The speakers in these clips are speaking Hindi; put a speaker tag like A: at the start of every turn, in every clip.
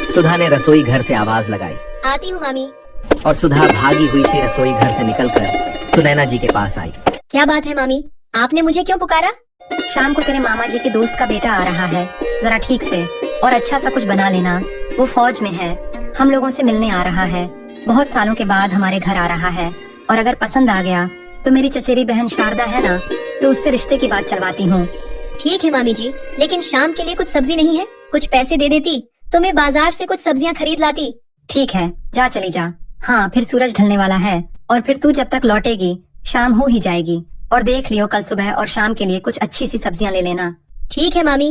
A: सुधा ने रसोई घर से आवाज लगाई।
B: आती हूँ मामी।
A: और सुधा भागी हुई सी रसोई घर से निकलकर सुनैना जी के पास आई।
B: क्या बात है मामी, आपने मुझे क्यों पुकारा?
C: शाम को तेरे मामा जी के दोस्त का बेटा आ रहा है, जरा ठीक से और अच्छा सा कुछ बना लेना। वो फौज में है, हम लोगों से मिलने आ रहा है। बहुत सालों के बाद हमारे घर आ रहा है और अगर पसंद आ गया तो मेरी चचेरी बहन शारदा है ना, तो उससे रिश्ते की बात चलवाती हूँ।
B: ठीक है मामी जी, लेकिन शाम के लिए कुछ सब्जी नहीं है? कुछ पैसे दे देती तो मैं बाजार से कुछ सब्जियाँ खरीद लाती।
C: ठीक है, जा चली जा। हाँ, फिर सूरज ढलने वाला है और फिर तू जब तक लौटेगी शाम हो ही जाएगी। और देख लियो कल सुबह और शाम के लिए कुछ अच्छी सी सब्जियाँ ले लेना।
B: ठीक है मामी।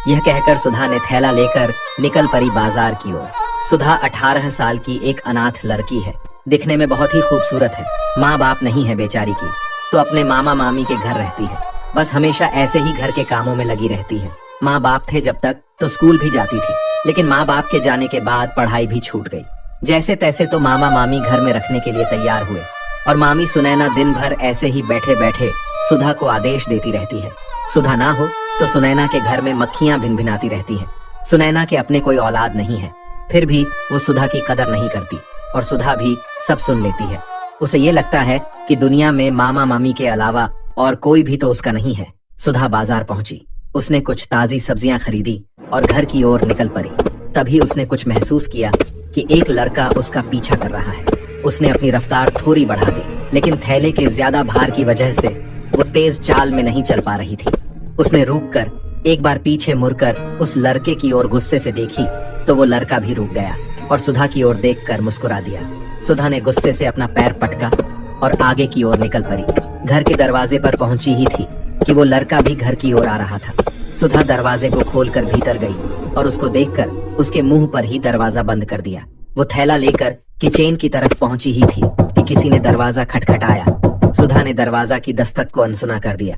A: यह कहकर सुधा ने थैला लेकर निकल पड़ी बाजार की ओर। सुधा 18 साल की एक अनाथ लड़की है, दिखने में बहुत ही खूबसूरत है। माँ बाप नहीं है बेचारी की, तो अपने मामा मामी के घर रहती है। बस हमेशा ऐसे ही घर के कामों में लगी रहती है। माँ बाप थे जब तक तो स्कूल भी जाती थी, लेकिन माँ बाप के जाने के बाद पढ़ाई भी छूट गई। जैसे तैसे तो मामा मामी घर में रखने के लिए तैयार हुए और मामी सुनैना दिन भर ऐसे ही बैठे बैठे सुधा को आदेश देती रहती है। सुधा ना हो तो सुनैना के घर में मक्खियां भिनभिनाती रहती हैं। सुनैना के अपने कोई औलाद नहीं है, फिर भी वो सुधा की कदर नहीं करती और सुधा भी सब सुन लेती है। उसे ये लगता है कि दुनिया में मामा मामी के अलावा और कोई भी तो उसका नहीं है। सुधा बाजार पहुंची, उसने कुछ ताजी सब्जियां खरीदी और घर की ओर निकल पड़ी। तभी उसने कुछ महसूस किया कि एक लड़का उसका पीछा कर रहा है। उसने अपनी रफ्तार थोड़ी बढ़ा दी, लेकिन थैले के ज्यादा भार की वजह से वो तेज चाल में नहीं चल पा रही थी। उसने रुककर एक बार पीछे मुड़कर उस लड़के की ओर गुस्से से देखी तो वो लड़का भी रुक गया और सुधा की ओर देखकर मुस्कुरा दिया। सुधा ने गुस्से से अपना पैर पटका और आगे की ओर निकल पड़ी। घर के दरवाजे पर पहुंची ही थी कि वो लड़का भी घर की ओर आ रहा था। सुधा दरवाजे को खोलकर भीतर गई और उसको देखकर उसके मुंह पर ही दरवाजा बंद कर दिया। वो थैला लेकर किचन की तरफ पहुंची ही थी कि किसी ने दरवाजा खटखटाया। सुधा ने दरवाजा की दस्तक को अनसुना कर दिया।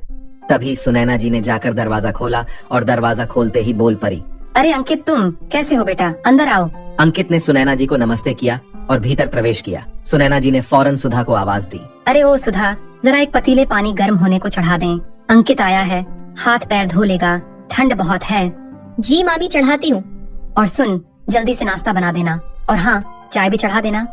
A: तभी सुनैना जी ने जाकर दरवाजा खोला और दरवाजा खोलते ही बोल पड़ी,
C: अरे अंकित, तुम कैसे हो बेटा, अंदर आओ।
A: अंकित ने सुनैना जी को नमस्ते किया और भीतर प्रवेश किया। सुनैना जी ने फौरन सुधा को आवाज दी,
C: अरे ओ सुधा, जरा एक पतीले पानी गर्म होने को चढ़ा दें। अंकित आया है, हाथ पैर धो लेगा, ठंड बहुत है।
B: जी मामी, चढ़ाती हूँ।
C: और सुन, जल्दी से नाश्ता बना देना और हाँ, चाय भी चढ़ा देना।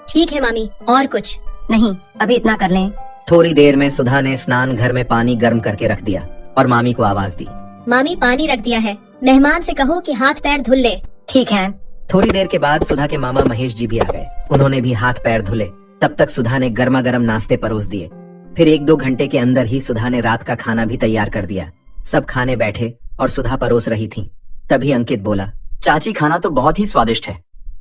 B: ठीक है मामी। और कुछ?
C: नहीं, अभी इतना कर लें।
A: थोड़ी देर में सुधा ने स्नान घर में पानी गर्म करके रख दिया और मामी को आवाज दी,
B: मामी पानी रख दिया है, मेहमान से कहो कि हाथ पैर धुल ले।
C: ठीक है।
A: थोड़ी देर के बाद सुधा के मामा महेश जी भी आ गए। उन्होंने भी हाथ पैर धुले। तब तक सुधा ने गर्मा गर्म नाश्ते परोस दिए। फिर 1-2 घंटे के अंदर ही सुधा ने रात का खाना भी तैयार कर दिया। सब खाने बैठे और सुधा परोस रही थी। तभी अंकित बोला,
D: चाची खाना तो बहुत ही स्वादिष्ट है।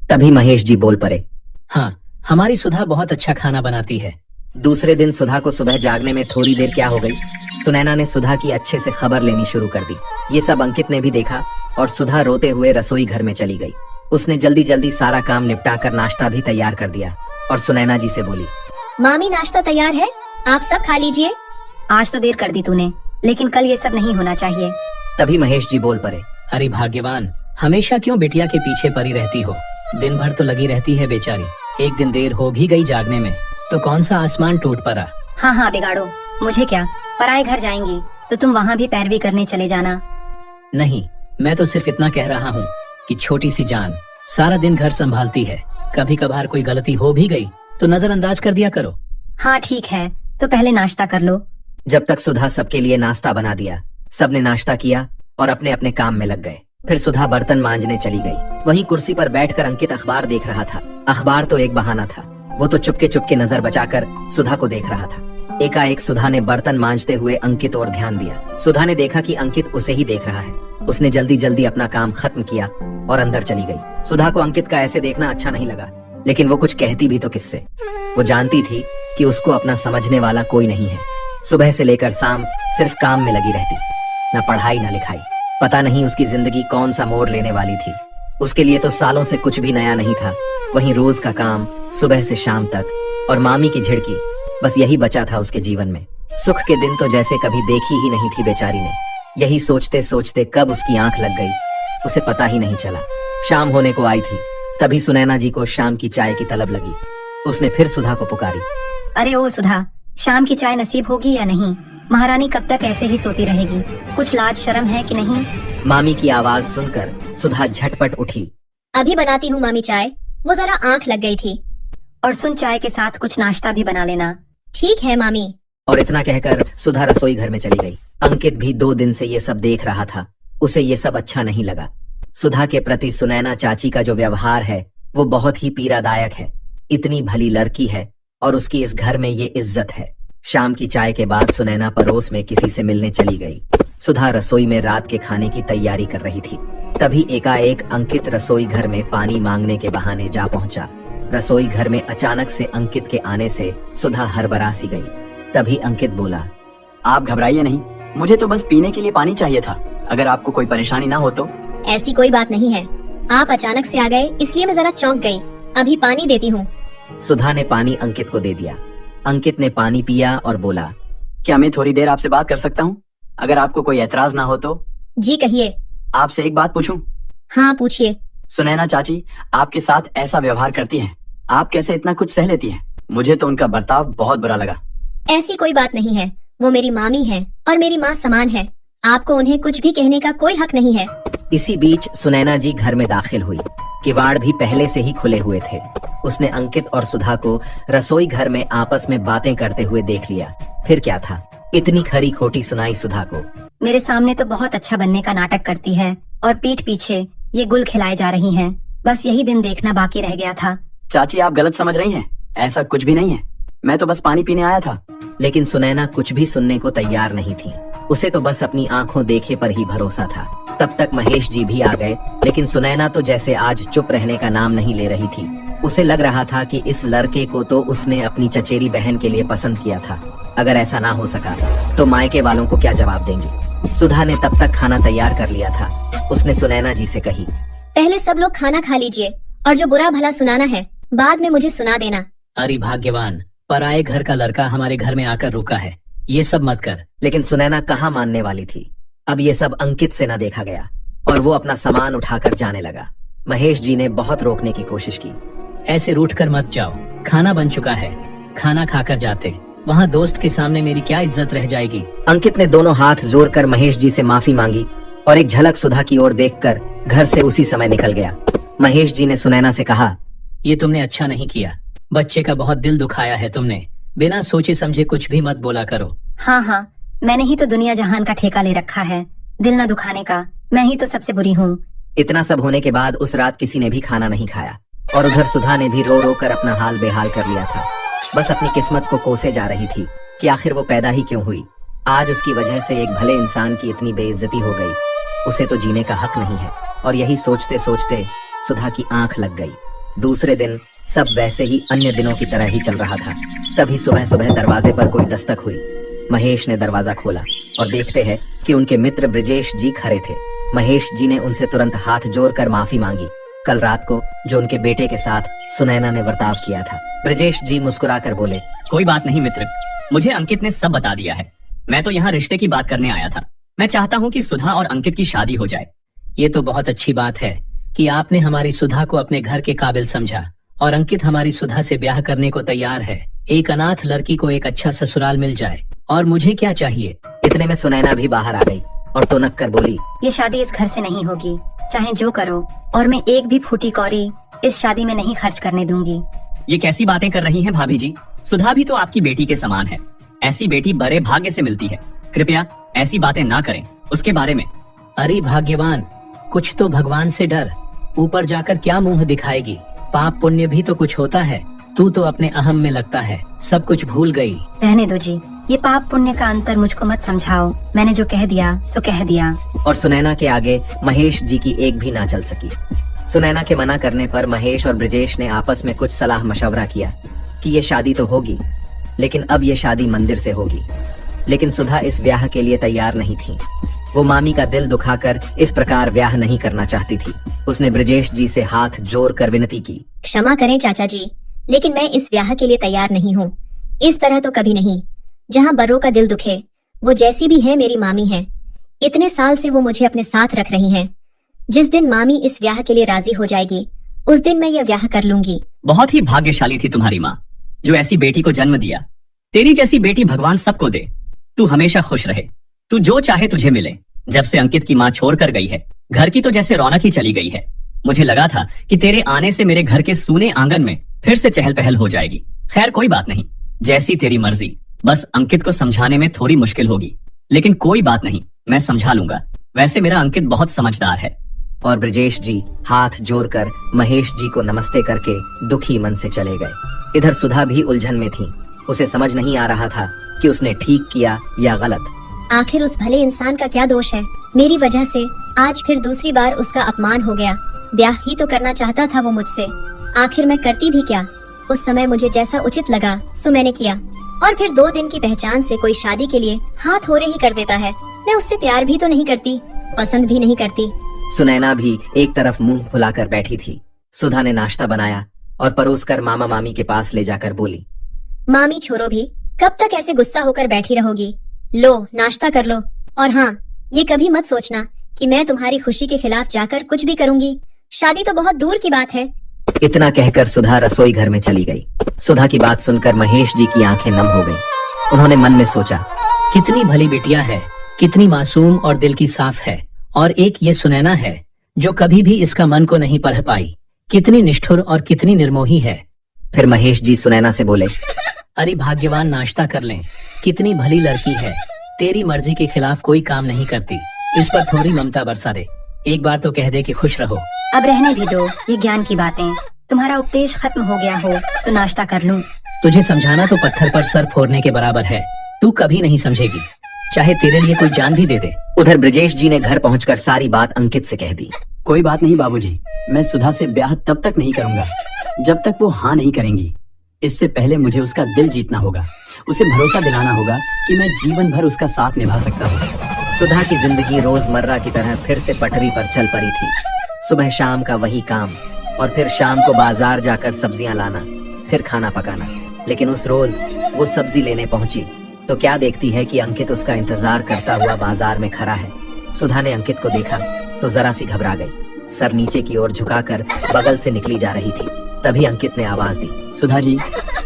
A: तभी महेश जी बोल पड़े,
E: हाँ, हमारी सुधा बहुत अच्छा खाना बनाती है।
A: दूसरे दिन सुधा को सुबह जागने में थोड़ी देर क्या हो गई। सुनैना ने सुधा की अच्छे से खबर लेनी शुरू कर दी। ये सब अंकित ने भी देखा और सुधा रोते हुए रसोई घर में चली गई। उसने जल्दी जल्दी सारा काम निपटाकर नाश्ता भी तैयार कर दिया और सुनैना जी से बोली,
B: मामी नाश्ता तैयार है, आप सब खा लीजिए।
C: आज तो देर कर दी तूने, लेकिन कल ये सब नहीं होना चाहिए।
A: तभी महेश जी बोल पड़े,
E: अरे भाग्यवान, हमेशा क्यों बिटिया के पीछे पड़ी रहती हो? दिन भर तो लगी रहती है बेचारी। एक दिन देर हो भी गई जागने में तो कौन सा आसमान टूट पड़ा।
C: हाँ हाँ बिगाड़ो, मुझे क्या, पराए घर जाएंगी तो तुम वहाँ भी पैरवी करने चले जाना।
E: नहीं, मैं तो सिर्फ इतना कह रहा हूँ कि छोटी सी जान सारा दिन घर संभालती है, कभी कभार कोई गलती हो भी गई तो नजरअंदाज कर दिया करो।
C: हाँ ठीक है, तो पहले नाश्ता कर लो।
A: जब तक सुधा सबके लिए नाश्ता बना दिया, सबने नाश्ता किया और अपने अपने काम में लग गए। फिर सुधा बर्तन मांजने चली गई। वहीं कुर्सी पर बैठकर अंकित अखबार देख रहा था। अखबार तो एक बहाना था, वो तो चुपके चुपके नजर बचाकर सुधा को देख रहा था। एकाएक सुधा ने बर्तन मांजते हुए अंकित और ध्यान दिया। सुधा ने देखा कि अंकित उसे ही देख रहा है। उसने जल्दी जल्दी अपना काम खत्म किया और अंदर चली गई। सुधा को अंकित का ऐसे देखना अच्छा नहीं लगा, लेकिन वो कुछ कहती भी तो किससे। वो जानती थी कि उसको अपना समझने वाला कोई नहीं है। सुबह से लेकर शाम सिर्फ काम में लगी रहती, न पढ़ाई न लिखाई। पता नहीं उसकी जिंदगी कौन सा मोड़ लेने वाली थी। उसके लिए तो सालों से कुछ भी नया नहीं था। वहीं रोज का काम सुबह से शाम तक और मामी की झिड़की, बस यही बचा था उसके जीवन में। सुख के दिन तो जैसे कभी देखी ही नहीं थी बेचारी ने। यही सोचते सोचते कब उसकी आंख लग गई उसे पता ही नहीं चला। शाम होने को आई थी, तभी सुनैना जी को शाम की चाय की तलब लगी। उसने फिर सुधा को पुकारी,
C: अरे ओ सुधा, शाम की चाय नसीब होगी या नहीं? महारानी कब तक ऐसे ही सोती रहेगी? कुछ लाज शर्म है कि नहीं?
A: मामी की आवाज सुनकर सुधा झटपट उठी
B: अभी बनाती हूँ मामी चाय, वो जरा आंख लग गई थी।
C: और सुन, चाय के साथ कुछ नाश्ता भी बना लेना।
B: ठीक है मामी।
A: और इतना कहकर सुधा रसोई घर में चली गई। अंकित भी 2 दिन से ये सब देख रहा था। उसे ये सब अच्छा नहीं लगा। सुधा के प्रति सुनैना चाची का जो व्यवहार है वो बहुत ही पीड़ादायक है। इतनी भली लड़की है और उसकी इस घर में ये इज्जत है। शाम की चाय के बाद सुनैना पड़ोस में किसी से मिलने चली गई। सुधा रसोई में रात के खाने की तैयारी कर रही थी। तभी एकाएक अंकित रसोई घर में पानी मांगने के बहाने जा पहुंचा। रसोई घर में अचानक से अंकित के आने से सुधा हड़बड़ा सी गई। तभी अंकित बोला,
D: आप घबराइए नहीं, मुझे तो बस पीने के लिए पानी चाहिए था। अगर आपको कोई परेशानी ना हो तो।
B: ऐसी कोई बात नहीं है, आप अचानक से आ गए इसलिए मैं जरा चौंक गई। अभी पानी देती हूँ।
A: सुधा ने पानी अंकित को दे दिया। अंकित ने पानी पिया और बोला,
D: क्या मैं थोड़ी देर आपसे बात कर सकता हूँ? अगर आपको कोई एतराज ना हो तो।
B: जी कहिए।
D: आपसे एक बात पूछूं?
B: हाँ पूछिए।
D: सुनैना चाची आपके साथ ऐसा व्यवहार करती है, आप कैसे इतना कुछ सह लेती हैं? मुझे तो उनका बर्ताव बहुत बुरा लगा।
B: ऐसी कोई बात नहीं है, वो मेरी मामी है और मेरी माँ समान है। आपको उन्हें कुछ भी कहने का कोई हक नहीं है।
A: इसी बीच सुनैना जी घर में दाखिल हुई। किवाड़ भी पहले से ही खुले हुए थे। उसने अंकित और सुधा को रसोई घर में आपस में बातें करते हुए देख लिया। फिर क्या था, इतनी खरी खोटी सुनाई सुधा को।
C: मेरे सामने तो बहुत अच्छा बनने का नाटक करती है और पीठ पीछे ये गुल खिलाए जा रही हैं। बस यही दिन देखना बाकी रह गया था।
D: चाची आप गलत समझ रही हैं, ऐसा कुछ भी नहीं है। मैं तो बस पानी पीने आया था।
A: लेकिन सुनैना कुछ भी सुनने को तैयार नहीं थी। उसे तो बस अपनी आंखों देखे पर ही भरोसा था। तब तक महेश जी भी आ गए, लेकिन सुनैना तो जैसे आज चुप रहने का नाम नहीं ले रही थी। उसे लग रहा था कि इस लड़के को तो उसने अपनी चचेरी बहन के लिए पसंद किया था। अगर ऐसा ना हो सका तो मायके वालों को क्या जवाब देंगी। सुधा ने तब तक खाना तैयार कर लिया था। उसने सुनैना जी से कही,
B: पहले सब लोग खाना खा लीजिए और जो बुरा भला सुनाना है बाद में मुझे सुना देना।
E: अरे भाग्यवान, पराये घर का लड़का हमारे घर में आकर रुका है, ये सब मत कर।
A: लेकिन सुनैना कहाँ मानने वाली थी। अब ये सब अंकित से न देखा गया और वो अपना सामान उठाकर जाने लगा। महेश जी ने बहुत रोकने की कोशिश की।
E: ऐसे रूठ कर मत जाओ, खाना बन चुका है, खाना खाकर जाते। वहाँ दोस्त के सामने मेरी क्या इज्जत रह जाएगी।
A: अंकित ने दोनों हाथ जोड़कर महेश जी से माफी मांगी और एक झलक सुधा की ओर देखकर घर से उसी समय निकल गया। महेश जी ने सुनैना से कहा,
E: ये तुमने अच्छा नहीं किया। बच्चे का बहुत दिल दुखाया है तुमने। बिना सोचे समझे कुछ भी मत बोला करो।
C: हाँ हाँ, मैंने ही तो दुनिया जहान का ठेका ले रखा है, दिल न दुखाने का। मैं ही तो सबसे बुरी हूँ।
A: इतना सब होने के बाद उस रात किसी ने भी खाना नहीं खाया और उधर सुधा ने भी रो रो कर अपना हाल बेहाल कर लिया था। बस अपनी किस्मत को कोसे जा रही थी कि आखिर वो पैदा ही क्यों हुई। आज उसकी वजह से एक भले इंसान की इतनी बेइज्जती हो गई। उसे तो जीने का हक नहीं है। और यही सोचते सोचते सुधा की आंख लग गई। दूसरे दिन सब वैसे ही अन्य दिनों की तरह ही चल रहा था। तभी सुबह सुबह दरवाजे पर कोई दस्तक हुई। महेश ने दरवाजा खोला और देखते हैं कि उनके मित्र ब्रिजेश जी खड़े थे। महेश जी ने उनसे तुरंत हाथ जोड़कर माफी मांगी। कल रात को जो उनके बेटे के साथ सुनैना ने बर्ताव किया था। ब्रिजेश जी मुस्कुराकर बोले,
F: कोई बात नहीं मित्र, मुझे अंकित ने सब बता दिया है। मैं तो यहाँ रिश्ते की बात करने आया था। मैं चाहता हूँ कि सुधा और अंकित की शादी हो जाए।
E: ये तो बहुत अच्छी बात है कि आपने हमारी सुधा को अपने घर के काबिल समझा और अंकित हमारी सुधा से ब्याह करने को तैयार है। एक अनाथ लड़की को एक अच्छा ससुराल मिल जाए और मुझे क्या चाहिए।
A: इतने में सुनैना भी बाहर आ गई और टुनक कर बोली,
C: ये शादी इस घर से नहीं होगी, चाहे जो करो, और मैं एक भी फूटी कौड़ी इस शादी में नहीं खर्च करने दूंगी।
F: ये कैसी बातें कर रही हैं भाभी जी? सुधा भी तो आपकी बेटी के समान है। ऐसी बेटी बड़े भाग्य से मिलती है। कृपया ऐसी बातें ना करें उसके बारे में।
E: अरे भाग्यवान, कुछ तो भगवान से डर। ऊपर जाकर क्या मुंह दिखाएगी। पाप पुण्य भी तो कुछ होता है। तू तो अपने अहम में लगता है सब कुछ भूल गई।
C: रहने दो जी, ये पाप पुण्य का अंतर मुझको मत समझाओ। मैंने जो कह दिया सो कह दिया।
A: और सुनैना के आगे महेश जी की एक भी ना चल सकी। सुनैना के मना करने पर महेश और ब्रिजेश ने आपस में कुछ सलाह मशवरा किया कि ये शादी तो होगी, लेकिन अब ये शादी मंदिर से होगी। लेकिन सुधा इस ब्याह के लिए तैयार नहीं थी। वो मामी का दिल दुखाकर इस प्रकार ब्याह नहीं करना चाहती थी। उसने ब्रिजेश जी से हाथ जोड़कर विनती की,
B: क्षमा करें चाचा जी, लेकिन मैं इस ब्याह के लिए तैयार नहीं हूँ। इस तरह तो कभी नहीं। जहाँ बड़ों का दिल दुखे, वो जैसी भी है मेरी मामी है। इतने साल से वो मुझे अपने साथ रख रही हैं। जिस दिन मामी इस ब्याह के लिए राजी हो जाएगी, उस दिन मैं यह ब्याह कर लूंगी।
F: बहुत ही भाग्यशाली थी तुम्हारी माँ जो ऐसी बेटी को जन्म दिया। तेरी जैसी बेटी भगवान सबको दे। तू हमेशा खुश रहे। तू जो चाहे तुझे मिले। जब से अंकित की माँ छोड़ कर गई है, घर की तो जैसे रौनक ही चली गई है। मुझे लगा था कि तेरे आने से मेरे घर के सूने आंगन में फिर से चहल पहल हो जाएगी। खैर कोई बात नहीं, जैसी तेरी मर्जी। बस अंकित को समझाने में थोड़ी मुश्किल होगी, लेकिन कोई बात नहीं, मैं समझा लूंगा। वैसे मेरा अंकित बहुत समझदार है।
A: और ब्रजेश जी हाथ जोड़कर महेश जी को नमस्ते करके दुखी मन से चले गए। इधर सुधा भी उलझन में थी। उसे समझ नहीं आ रहा था कि उसने ठीक किया या गलत।
B: आखिर उस भले इंसान का क्या दोष है? मेरी वजह से आज फिर दूसरी बार उसका अपमान हो गया। ब्याह ही तो करना चाहता था वो मुझसे। आखिर मैं करती भी क्या? उस समय मुझे जैसा उचित लगा सो मैंने किया। और फिर 2 दिन की पहचान से कोई शादी के लिए हाथ होरे ही कर देता है। मैं उससे प्यार भी तो नहीं करती, पसंद भी नहीं करती।
A: सुनैना भी एक तरफ मुंह फुलाकर बैठी थी। सुधा ने नाश्ता बनाया और परोसकर मामा मामी के पास ले जाकर बोली,
B: मामी छोरो भी, कब तक ऐसे गुस्सा होकर बैठी रहोगी? लो नाश्ता कर लो। और हाँ, ये कभी मत सोचना कि मैं तुम्हारी खुशी के खिलाफ जाकर कुछ भी करूंगी। शादी तो बहुत दूर की बात है।
A: इतना कहकर सुधा रसोई घर में चली गई। सुधा की बात सुनकर महेश जी की आंखें नम हो गईं। उन्होंने मन में सोचा,
E: कितनी भली बिटिया है, कितनी मासूम और दिल की साफ है। और एक ये सुनैना है जो कभी भी इसका मन को नहीं पढ़ पाई। कितनी निष्ठुर और कितनी निर्मोही है।
A: फिर महेश जी सुनैना से बोले,
E: अरे भाग्यवान, नाश्ता कर लें। कितनी भली लड़की है, तेरी मर्जी के खिलाफ कोई काम नहीं करती। इस पर थोड़ी ममता बरसा दे। एक बार तो कह दे कि खुश रहो।
C: अब रहने भी दो ये ज्ञान की बातें। तुम्हारा उपदेश खत्म हो गया हो तो नाश्ता कर लूं।
E: तुझे समझाना तो पत्थर पर सर फोड़ने के बराबर है। तू कभी नहीं समझेगी, चाहे तेरे लिए कोई जान भी दे दे।
A: उधर ब्रजेश जी ने घर पहुंचकर सारी बात अंकित से कह दी।
D: कोई बात नहीं बाबूजी, मैं सुधा से ब्याह तब तक नहीं करूंगा जब तक वो हाँ नहीं करेंगी। इससे पहले मुझे उसका दिल जीतना होगा, उसे भरोसा दिलाना होगा कि मैं जीवन भर उसका साथ निभा सकता हूँ।
A: सुधा की जिंदगी रोजमर्रा की तरह फिर से पटरी पर चल पड़ी थी। सुबह शाम का वही काम और फिर शाम को बाजार जाकर सब्जियां लाना, फिर खाना पकाना। लेकिन उस रोज वो सब्जी लेने पहुंची तो क्या देखती है कि अंकित उसका इंतजार करता हुआ बाजार में खड़ा है। सुधा ने अंकित को देखा तो जरा सी घबरा गई। सर नीचे की ओर झुकाकर बगल से निकली जा रही थी। तभी अंकित ने आवाज दी,
D: सुधा जी,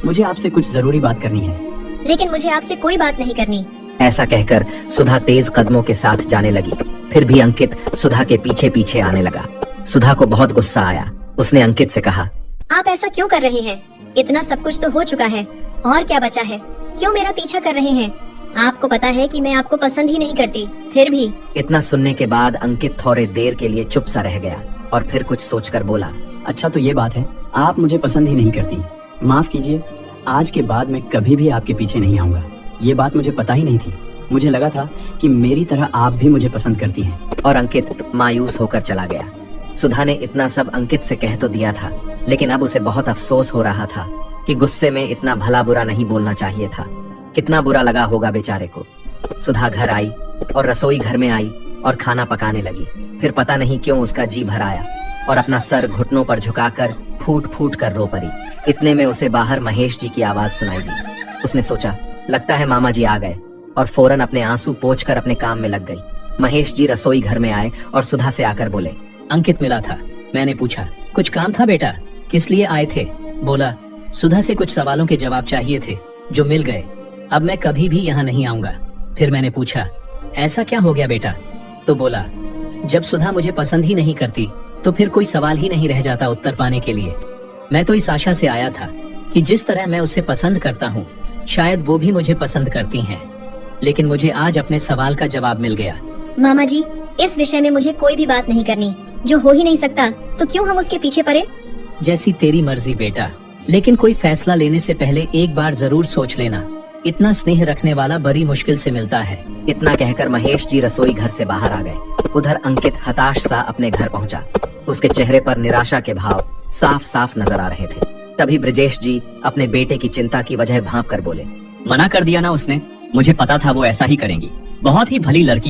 D: मुझे आपसे कुछ जरूरी बात करनी है।
B: लेकिन मुझे आपसे कोई बात नहीं करनी।
A: ऐसा कहकर सुधा तेज कदमों के साथ जाने लगी। फिर भी अंकित सुधा के पीछे पीछे आने लगा। सुधा को बहुत गुस्सा आया। उसने अंकित से कहा,
B: आप ऐसा क्यों कर रहे हैं? इतना सब कुछ तो हो चुका है, और क्या बचा है? क्यों मेरा पीछा कर रहे हैं? आपको पता है कि मैं आपको पसंद ही नहीं करती, फिर भी।
A: इतना सुनने के बाद अंकित थोड़े देर के लिए चुप सा रह गया और फिर कुछ सोचकर बोला,
D: अच्छा तो ये बात है, आप मुझे पसंद ही नहीं करती। माफ कीजिए, आज के बाद मैं कभी भी आपके पीछे नहीं आऊंगा। ये बात मुझे पता ही नहीं थी। मुझे लगा था कि मेरी तरह आप भी मुझे पसंद करती हैं।
A: और अंकित मायूस होकर चला गया। सुधा ने इतना सब अंकित से कह तो दिया था, लेकिन अब उसे बहुत अफसोस हो रहा था कि गुस्से में इतना भला बुरा नहीं बोलना चाहिए था। कितना बुरा लगा होगा बेचारे को। सुधा घर आई और रसोई घर में आई और खाना पकाने लगी। फिर पता नहीं क्यों उसका जी भर आया और अपना सर घुटनों पर झुकाकर फूट फूट कर रो पड़ी। इतने में उसे बाहर महेश जी की आवाज सुनाई दी। उसने सोचा, लगता है मामा जी आ गए, और फौरन अपने आंसू पोंछकर अपने काम में लग गई। महेश जी रसोई घर में आए और सुधा से आकर बोले,
E: अंकित मिला था। मैंने पूछा, कुछ काम था बेटा? किस लिए आए थे? बोला, सुधा से कुछ सवालों के जवाब चाहिए थे जो मिल गए। अब मैं कभी भी यहाँ नहीं आऊंगा। फिर मैंने पूछा, ऐसा क्या हो गया बेटा? तो बोला, जब सुधा मुझे पसंद ही नहीं करती तो फिर कोई सवाल ही नहीं रह जाता उत्तर पाने के लिए। मैं तो इस आशा से आया था कि जिस तरह मैं उसे पसंद करता हूँ शायद वो भी मुझे पसंद करती हैं। लेकिन मुझे आज अपने सवाल का जवाब मिल गया।
B: मामा जी, इस विषय में मुझे कोई भी बात नहीं करनी। जो हो ही नहीं सकता तो क्यों हम उसके पीछे पड़े?
E: जैसी तेरी मर्जी बेटा, लेकिन कोई फैसला लेने से पहले एक बार जरूर सोच लेना। इतना स्नेह रखने वाला बड़ी मुश्किल से मिलता है।
A: इतना कहकर महेश जी रसोई घर से बाहर आ गए। उधर अंकित हताश सा अपने घर पहुंचा। उसके चेहरे पर निराशा के भाव साफ साफ नजर आ रहे थे। तभी ब्रजेश जी अपने बेटे की चिंता की वजह भांप कर बोले,
F: मना कर दिया ना उसने। मुझे पता था वो ऐसा ही करेंगी। बहुत ही भली लड़की